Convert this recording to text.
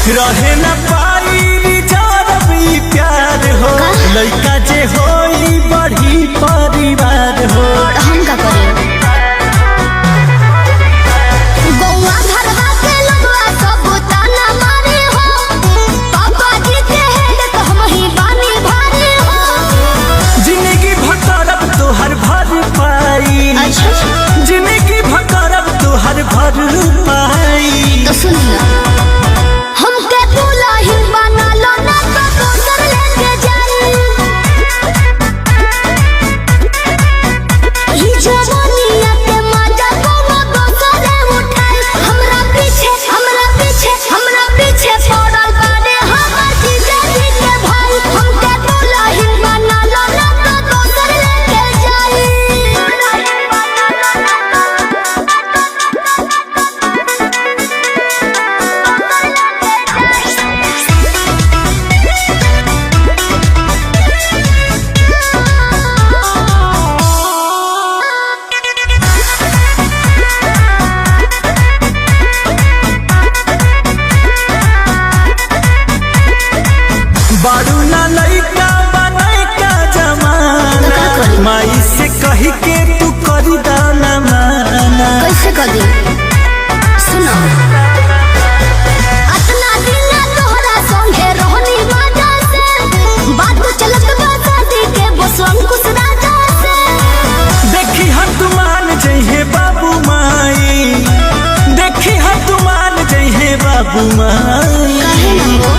रहे न पाई रिजर्व ई प्यार हो लइका जे होई बड़ी परिवार हो। हम का करियो गौवा घरवा के लोगवा सब ताना मारे हो पापा जी के हेड तो हम ही बानी भारी हो। जिंदगी भटरब तोहर भर पाई जिंदगी भटरब तोहर भर पाई। तो सुन हमके दुल्हन बना लो ना तो दोसर लेके जाई ई जवानिया के मजा को दोसर उठाई। हमरा पीछे पड़ल बाड़े हमर जीजा जी के भाई। हमके दुल्हन बना लो ना तो दोसर लेके जाई। बारू ना लइका बनैका जमाना माई से कही के तू करी दाना माना। कैसे कर दी सुनो अतना दिन तोहरा संगे रहनी मजा से बात चलत बा शादी के बस अंकुश राजा से। देखी हम तू मान जइहे बाबू माई देखी हम तू मान जइहे बाबू माई। कहे न हो